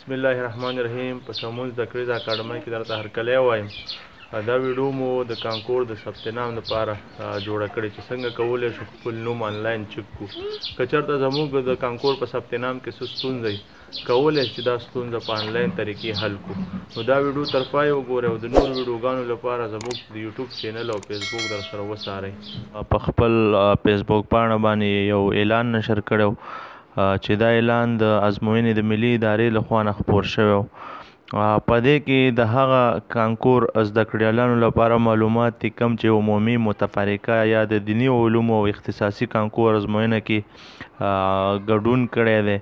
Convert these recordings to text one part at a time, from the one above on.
بسم الله الرحمن الرحیم. په سمون زده کړې د اکاډمۍ کې درته هرکلی وایم. دا ویډیو مو د کانکور د ثبت نام لپاره جوړه کړې چې څنګه کولی شو خپل نوم آنلاین چک کړو. که چېرته زموږ د کانکور په ثبت نام کې څه ستونزه کولی چې دا ستونزه په آنلاین طریقې حل کړو، نو دا ویډیو تر پای وګورئ او د نورو ویډیوګانو لپاره زموږ د یوټیوب چینل او فیسبوک در سره وڅارئ. په خپل فیسبوک پاڼه باندې یو اعلان نشر کړی چې دا اعلان د ازموینې د ملي ادارې لخوا نه خپور شوی و. په دې کې د هغه کانکور زده کړیالانو لپاره معلومات دي کوم چې عمومي متفرقه یا د دیني علومو او اختصاصي کانکور ازموینه کې ګډون کړی دی.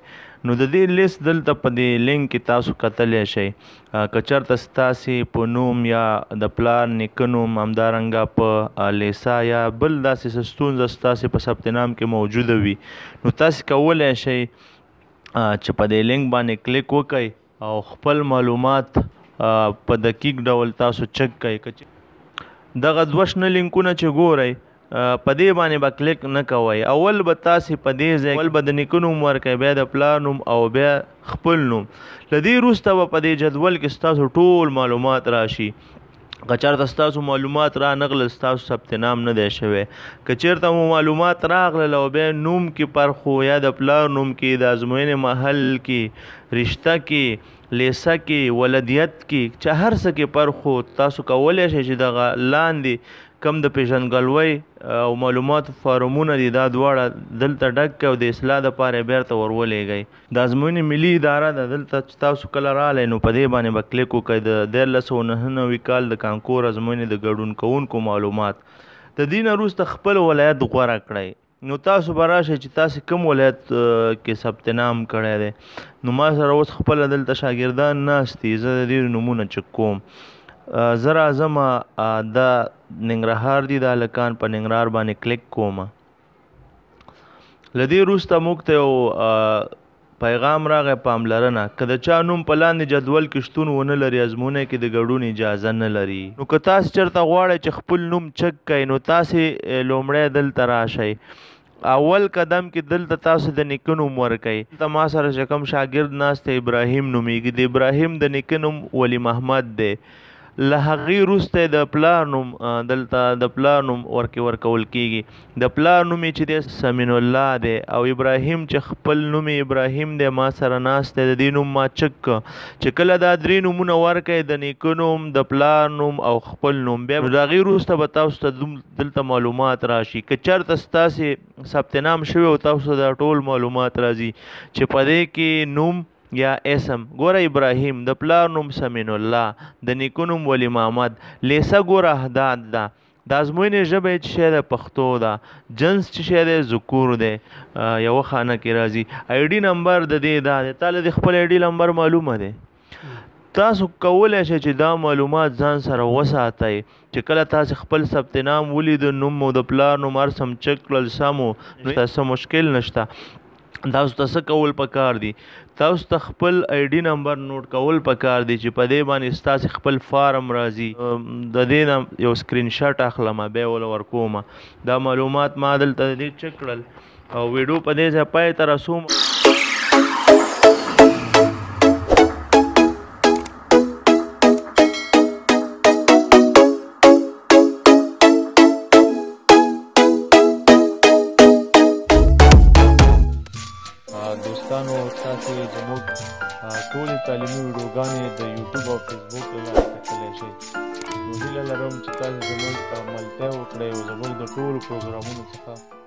نو د دې لیست دلته په دې لینک کې تاسو کتلی شئ. که چېرته ستاسې په نوم یا د پلار نیکه نوم همدارنګه په لیسا یا بل داسې څه ستونزه ستاسې په ثبت نام کې موجوده وي، نو تاسې کولی شئ چې په دې لینک باندې کلیک وکئ او خپل معلومات په دقیق ډول تاسو چک کئ. دغه دوه شنه لینکونه چې ګورئ په دې باندې به کلیک نه کوئ. اول به تاسې په دې ځای اول به د نیکه نوم ورکئ، بیا د پلار نوم او بیا خپل نوم. له دې وروسته به په دې جدول کې ستاسو ټول معلومات راشي. که چېرته ستاسو معلومات رانغلل ستاسو ثبت نام نه دی شوی. که چېرته مو معلومات راغلل او بیا نوم کې فرق و یا د پلار نوم کې د ازموینې محل کې رشته کې لیسه کې ولدیت کې چې هر څه کې فرق و، تاسو کولی شئ چې دغه لاندې کم د پیژندګلوۍ او معلوماتو فارمونه دي دا دواړه دلته ډک کړئ او د اصلاح دپاره یې بیرته ورولېږئ. د ازموینې ملي اداره ده، دلته چې تاسو کله راغلی نو په دې باندې به کلیک وکړئ. د 1999 کال د کانکور ازموینې د ګډون کوونکو معلومات. د دې نه وروسته خپل ولایت غوره کړئ. نو تاسو به راشئ چې تاسې کوم ولایت کې ثبت نام کړی دی. نو ما سره اوس خپله دلته شاګردان ناست دي، زه د دې نومونه چک کوم. زه راځم دا ننګرهار دي، دا هلکان په ننګرهار باندې کلیک کوم. له دې وروسته موږ ته یو پیغام راغی پاملرنه، که د چا نوم په لاندې جدول کې شتون ونه لري ازموینه کې د ګډون اجازه نه لري. نو که تاسې چېرته غواړئ چې خپل نوم چک کئ نو تاسې لومړی دلته راشئ. اول قدم کې دلته تاسو د نیکه نوم ورکئ. دلته ما سره چې کوم شاګرد ناست دی ابراهیم نومیږي، د ابراهیم د نیکه نوم ولی محمد دی. له هغې وروسته د پلار نوم دلته د پلار نوم ورکول کېږي. د پلار نوم یې چې دی سمین الله دی او ابراهیم چې خپل نوم یې ابراهیم دی ما سره ناست دی، د دې نوم ما چک کړه. چې کله دا درې نومونه ورکئ، د نیکه نوم، د پلار نوم او خپل نوم، بیا د هغې وروسته به تاسو ته دلته معلومات راشي. که چېرته ستاسې ثبت نام شوی او تاسو ته دا ټول معلومات راځي چې په دې کې نوم یا اسم ګوره ابراهیم، د پلار نوم سمین الله، د نیکه نوم ولی محمد، لیسه ګوره احداد ده، د ازموینې ژبه یې څه شی دی پښتو ده، جنس څه شی دی ذکور دی، یوه خانه کې راځي. آی ډي نمبر د دې دا دی، تاله د خپل آی ډي نمبر معلومه دی. تاسو کولی شئ چې دا معلومات ځان سره وساتئ چې کله تاسې خپل ثبت نام ولید، نوم او د پلار نوم هر سم چک کړل سم و، نو څه مشکل نشته. تاسو ته څه کول پکار دي؟ تاسو ته خپل آی ډي نمبر نوٹ کول پکار دي چې په دې باندې ستاسې خپل فارم راځي. د دې نه یو سکرین شاټ اخلم بیا وله ورکوم. دا معلومات ما دلته دې چک کړل او ویډیو په دې ځای پای ته رسوم. دوستانو، تاسې زموږ ټولې تعلیمي ویډیوګانې د یوټیوب او فیسبوک له لارې کتلی شئ. نو هیله لرم چې تاسې زموږ ملتیا وکړئ او زموږ د ټولو پروګرامونو څخه